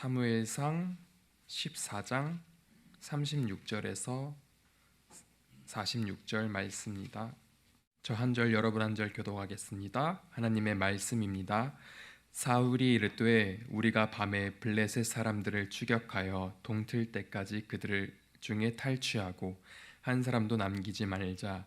사무엘상 14장 36절에서 46절 말씀입니다. 저 한 절 여러분 한 절 교독하겠습니다. 하나님의 말씀입니다. 사울이 이르되 우리가 밤에 블레셋 사람들을 추격하여 동틀 때까지 그들 중에 탈취하고 한 사람도 남기지 말자.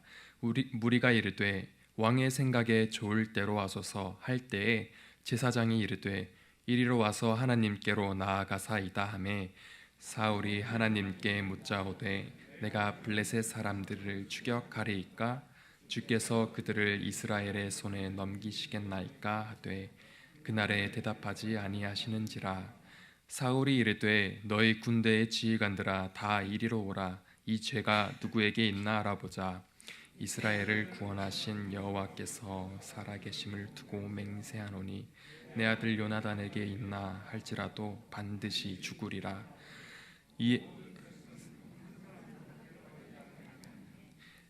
무리가 이르되 왕의 생각에 좋을 대로 하소서 할 때에 제사장이 이르되 이리로 와서 하나님께로 나아가사이다 하매 사울이 하나님께 묻자오되 내가 블레셋 사람들을 추격하리이까 주께서 그들을 이스라엘의 손에 넘기시겠나이까 하되 그날에 대답하지 아니하시는지라. 사울이 이르되 너희 군대의 지휘관들아 다 이리로 오라. 이 죄가 누구에게 있나 알아보자. 이스라엘을 구원하신 여호와께서 살아계심을 두고 맹세하노니 내 아들 요나단에게 있나 할지라도 반드시 죽으리라.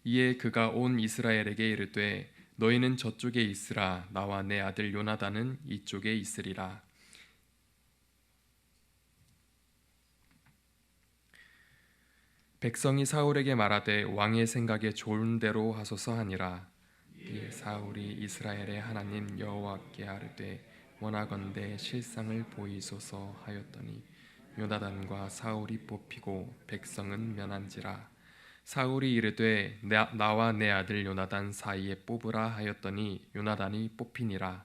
이에 그가 온 이스라엘에게 이르되 너희는 저쪽에 있으라. 나와 내 아들 요나단은 이쪽에 있으리라. 백성이 사울에게 말하되 왕의 생각에 좋은 대로 하소서 하니라. 이에 사울이 이스라엘의 하나님 여호와께 아뢰되 원하건대 실상을 보이소서 하였더니 요나단과 사울이 뽑히고 백성은 면한지라. 사울이 이르되 나와 내 아들 요나단 사이에 뽑으라 하였더니 요나단이 뽑히니라.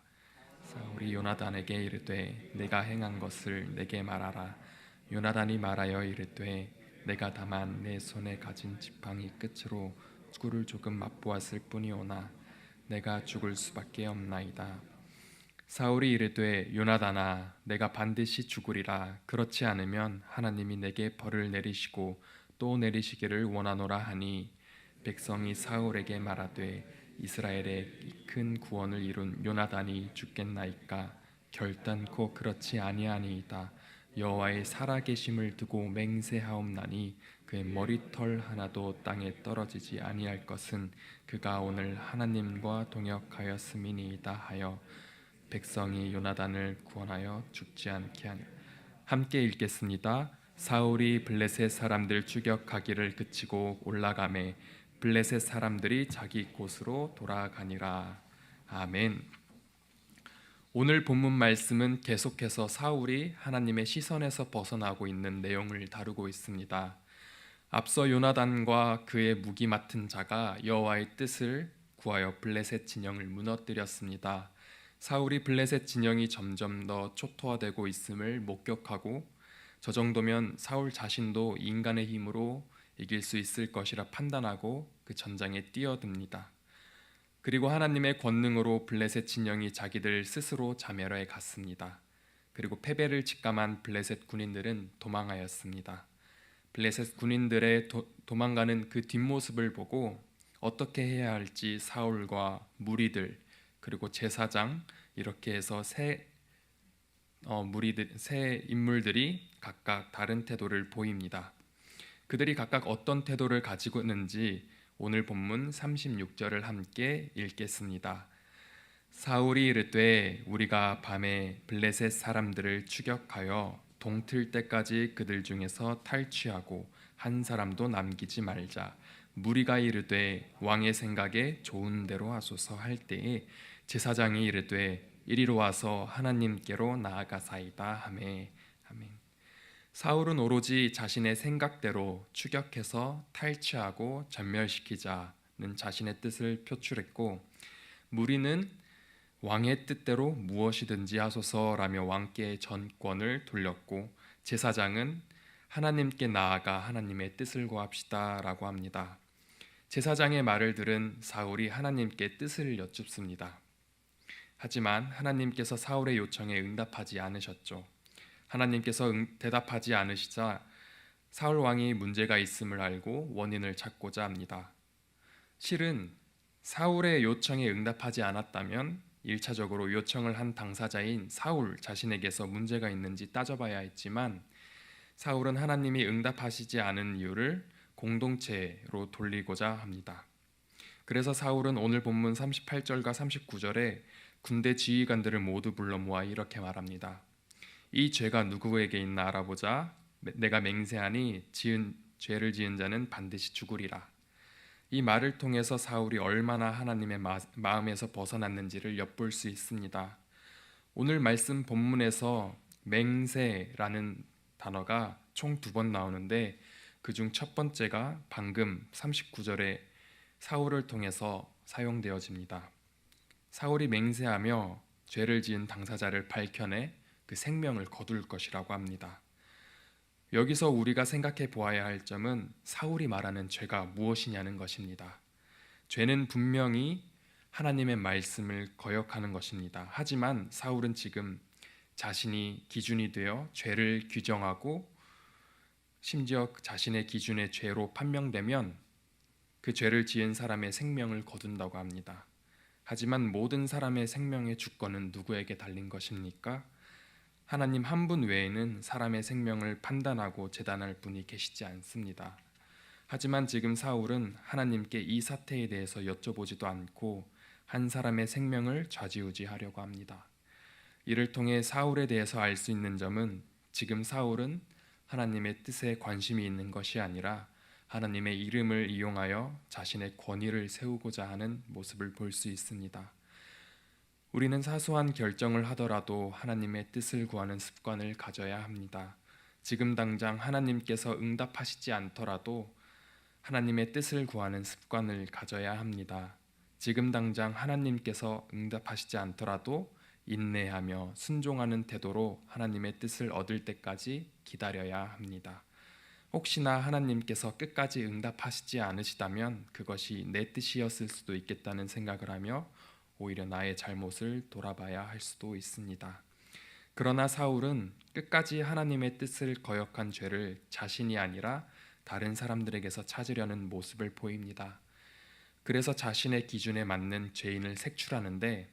사울이 요나단에게 이르되 내가 행한 것을 내게 말하라. 요나단이 말하여 이르되 내가 다만 내 손에 가진 지팡이 끝으로 꿀을 조금 맛보았을 뿐이오나 내가 죽을 수밖에 없나이다. 사울이 이르되 요나단아 내가 반드시 죽으리라. 그렇지 않으면 하나님이 내게 벌을 내리시고 또 내리시기를 원하노라 하니 백성이 사울에게 말하되 이스라엘의 큰 구원을 이룬 요나단이 죽겠나이까. 결단코 그렇지 아니하니이다. 여호와의 살아계심을 두고 맹세하옵나니 그의 머리털 하나도 땅에 떨어지지 아니할 것은 그가 오늘 하나님과 동역하였음이니이다 하여 백성이 요나단을 구원하여 죽지 않게 하니. 함께 읽겠습니다. 사울이 블레셋 사람들 추격하기를 그치고 올라가매 블레셋 사람들이 자기 곳으로 돌아가니라. 아멘. 오늘 본문 말씀은 계속해서 사울이 하나님의 시선에서 벗어나고 있는 내용을 다루고 있습니다. 앞서 요나단과 그의 무기 맡은 자가 여호와의 뜻을 구하여 블레셋 진영을 무너뜨렸습니다. 사울이 블레셋 진영이 점점 더 초토화되고 있음을 목격하고 저 정도면 사울 자신도 인간의 힘으로 이길 수 있을 것이라 판단하고 그 전장에 뛰어듭니다. 그리고 하나님의 권능으로 블레셋 진영이 자기들 스스로 자멸해 갔습니다. 그리고 패배를 직감한 블레셋 군인들은 도망하였습니다. 블레셋 군인들의 도망가는 그 뒷모습을 보고 어떻게 해야 할지 사울과 무리들 그리고 제사장 이렇게 해서 세 인물들이 각각 다른 태도를 보입니다. 그들이 각각 어떤 태도를 가지고 있는지 오늘 본문 36절을 함께 읽겠습니다. 사울이 이르되 우리가 밤에 블레셋 사람들을 추격하여 동틀 때까지 그들 중에서 탈취하고 한 사람도 남기지 말자. 무리가 이르되 왕의 생각에 좋은 대로 하소서 할 때에 제사장이 이르되 이리로 와서 하나님께로 나아가사이다 하매. 아멘. 사울은 오로지 자신의 생각대로 추격해서 탈취하고 전멸시키자는 자신의 뜻을 표출했고 무리는 왕의 뜻대로 무엇이든지 하소서라며 왕께 전권을 돌렸고 제사장은 하나님께 나아가 하나님의 뜻을 구합시다라고 합니다. 제사장의 말을 들은 사울이 하나님께 뜻을 여쭙습니다. 하지만 하나님께서 사울의 요청에 응답하지 않으셨죠. 하나님께서 대답하지 않으시자 사울 왕이 문제가 있음을 알고 원인을 찾고자 합니다. 실은 사울의 요청에 응답하지 않았다면 1차적으로 요청을 한 당사자인 사울 자신에게서 문제가 있는지 따져봐야 했지만 사울은 하나님이 응답하시지 않은 이유를 공동체로 돌리고자 합니다. 그래서 사울은 오늘 본문 38절과 39절에 군대 지휘관들을 모두 불러 모아 이렇게 말합니다. 이 죄가 누구에게 있나 알아보자. 내가 맹세하니 죄를 지은 자는 반드시 죽으리라. 이 말을 통해서 사울이 얼마나 하나님의 마음에서 벗어났는지를 엿볼 수 있습니다. 오늘 말씀 본문에서 맹세라는 단어가 총 2번 나오는데 그중 첫 번째가 방금 39절에 사울을 통해서 사용되어집니다. 사울이 맹세하며 죄를 지은 당사자를 밝혀내 그 생명을 거둘 것이라고 합니다. 여기서 우리가 생각해 보아야 할 점은 사울이 말하는 죄가 무엇이냐는 것입니다. 죄는 분명히 하나님의 말씀을 거역하는 것입니다. 하지만 사울은 지금 자신이 기준이 되어 죄를 규정하고 심지어 자신의 기준의 죄로 판명되면 그 죄를 지은 사람의 생명을 거둔다고 합니다. 하지만 모든 사람의 생명의 주권은 누구에게 달린 것입니까? 하나님 한 분 외에는 사람의 생명을 판단하고 재단할 분이 계시지 않습니다. 하지만 지금 사울은 하나님께 이 사태에 대해서 여쭤보지도 않고 한 사람의 생명을 좌지우지하려고 합니다. 이를 통해 사울에 대해서 알 수 있는 점은 지금 사울은 하나님의 뜻에 관심이 있는 것이 아니라 하나님의 이름을 이용하여 자신의 권위를 세우고자 하는 모습을 볼 수 있습니다. 우리는 사소한 결정을 하더라도 하나님의 뜻을 구하는 습관을 가져야 합니다. 지금 당장 하나님께서 응답하시지 않더라도 하나님의 뜻을 구하는 습관을 가져야 합니다. 지금 당장 하나님께서 응답하시지 않더라도 인내하며 순종하는 태도로 하나님의 뜻을 얻을 때까지 기다려야 합니다. 혹시나 하나님께서 끝까지 응답하시지 않으시다면 그것이 내 뜻이었을 수도 있겠다는 생각을 하며 오히려 나의 잘못을 돌아봐야 할 수도 있습니다. 그러나 사울은 끝까지 하나님의 뜻을 거역한 죄를 자신이 아니라 다른 사람들에게서 찾으려는 모습을 보입니다. 그래서 자신의 기준에 맞는 죄인을 색출하는데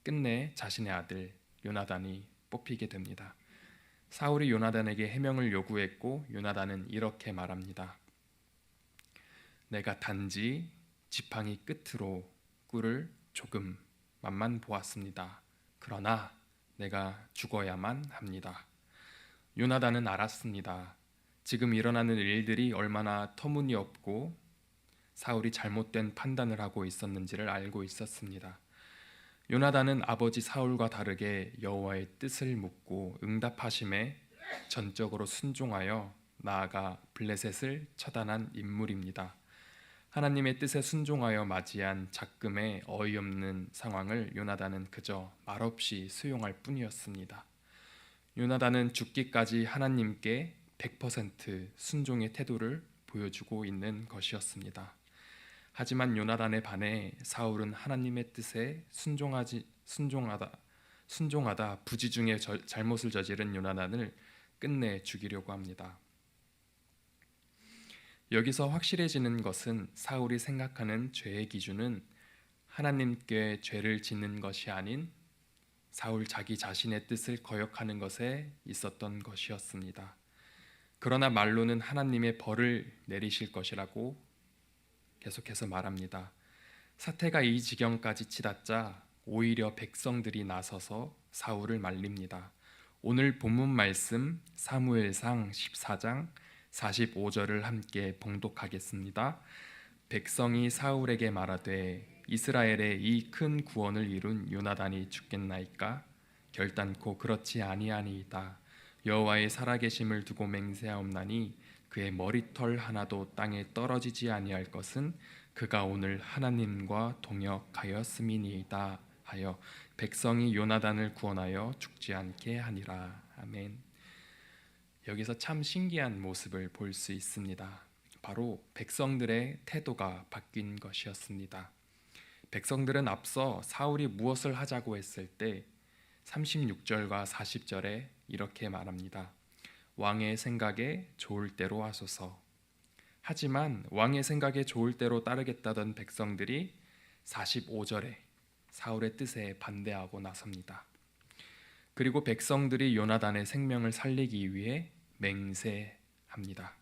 끝내 자신의 아들 요나단이 뽑히게 됩니다. 사울이 요나단에게 해명을 요구했고 요나단은 이렇게 말합니다. 내가 단지 지팡이 끝으로 꿀을 조금 맛만 보았습니다. 그러나 내가 죽어야만 합니다. 요나단은 알았습니다. 지금 일어나는 일들이 얼마나 터무니없고 사울이 잘못된 판단을 하고 있었는지를 알고 있었습니다. 요나단은 아버지 사울과 다르게 여호와의 뜻을 묻고 응답하심에 전적으로 순종하여 나아가 블레셋을 처단한 인물입니다. 하나님의 뜻에 순종하여 맞이한 작금의 어이없는 상황을 요나단은 그저 말없이 수용할 뿐이었습니다. 요나단은 죽기까지 하나님께 100% 순종의 태도를 보여주고 있는 것이었습니다. 하지만 요나단에 반해 사울은 하나님의 뜻에 순종하다 부지 중에 잘못을 저지른 요나단을 끝내 죽이려고 합니다. 여기서 확실해지는 것은 사울이 생각하는 죄의 기준은 하나님께 죄를 짓는 것이 아닌 사울 자기 자신의 뜻을 거역하는 것에 있었던 것이었습니다. 그러나 말로는 하나님의 벌을 내리실 것이라고 계속해서 말합니다. 사태가 이 지경까지 치닫자 오히려 백성들이 나서서 사울을 말립니다. 오늘 본문 말씀 사무엘상 14장 45절을 함께 봉독하겠습니다. 백성이 사울에게 말하되 이스라엘의 이 큰 구원을 이룬 요나단이 죽겠나이까? 결단코 그렇지 아니하니이다. 여호와의 살아계심을 두고 맹세하옵나니 그의 머리털 하나도 땅에 떨어지지 아니할 것은 그가 오늘 하나님과 동역하였음이니이다 하여 백성이 요나단을 구원하여 죽지 않게 하니라. 아멘. 여기서 참 신기한 모습을 볼 수 있습니다. 바로 백성들의 태도가 바뀐 것이었습니다. 백성들은 앞서 사울이 무엇을 하자고 했을 때 36절과 40절에 이렇게 말합니다. 왕의 생각에 좋을 대로 하소서. 하지만 왕의 생각에 좋을 대로 따르겠다던 백성들이 45절에 사울의 뜻에 반대하고 나섭니다. 그리고 백성들이 요나단의 생명을 살리기 위해 맹세합니다.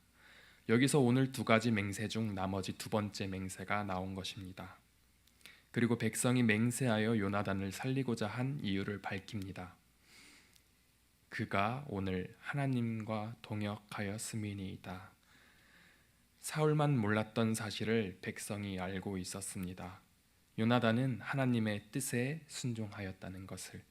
여기서 오늘 2가지 맹세 중 나머지 2번째 맹세가 나온 것입니다. 그리고 백성이 맹세하여 요나단을 살리고자 한 이유를 밝힙니다. 그가 오늘 하나님과 동역하였음이니이다. 사울만 몰랐던 사실을 백성이 알고 있었습니다. 요나단은 하나님의 뜻에 순종하였다는 것을.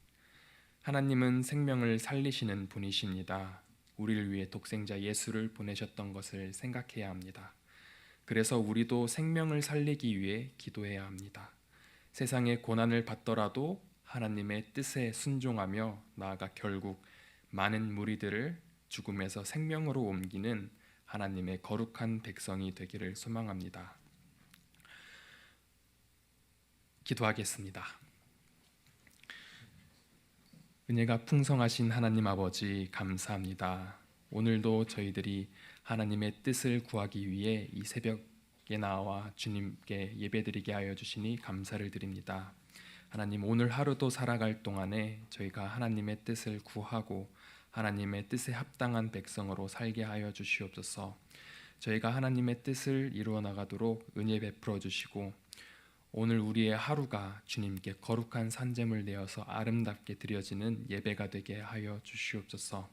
하나님은 생명을 살리시는 분이십니다. 우리를 위해 독생자 예수를 보내셨던 것을 생각해야 합니다. 그래서 우리도 생명을 살리기 위해 기도해야 합니다. 세상에 고난을 받더라도 하나님의 뜻에 순종하며 나아가 결국 많은 무리들을 죽음에서 생명으로 옮기는 하나님의 거룩한 백성이 되기를 소망합니다. 기도하겠습니다. 은혜가 풍성하신 하나님 아버지, 감사합니다. 오늘도 저희들이 하나님의 뜻을 구하기 위해 이 새벽에 나와 주님께 예배드리게 하여 주시니 감사를 드립니다. 하나님, 오늘 하루도 살아갈 동안에 저희가 하나님의 뜻을 구하고 하나님의 뜻에 합당한 백성으로 살게 하여 주시옵소서. 저희가 하나님의 뜻을 이루어 나가도록 은혜 베풀어 주시고, 오늘 우리의 하루가 주님께 거룩한 산제물 되어서 아름답게 드려지는 예배가 되게 하여 주시옵소서.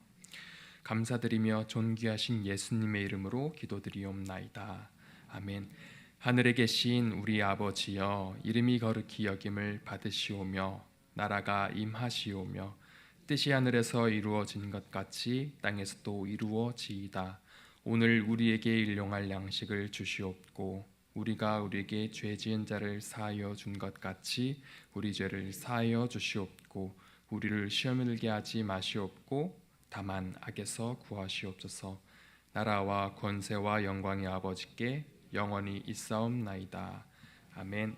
감사드리며 존귀하신 예수님의 이름으로 기도드리옵나이다. 아멘. 하늘에 계신 우리 아버지여, 이름이 거룩히 여김을 받으시오며 나라가 임하시오며 뜻이 하늘에서 이루어진 것 같이 땅에서도 이루어지이다. 오늘 우리에게 일용할 양식을 주시옵고 우리가 우리에게 죄 지은 자를 사하여 준 것 같이 우리 죄를 사하여 주시옵고 우리를 시험에 들게 하지 마시옵고 다만 악에서 구하시옵소서. 나라와 권세와 영광의 아버지께 영원히 있사옵나이다. 아멘.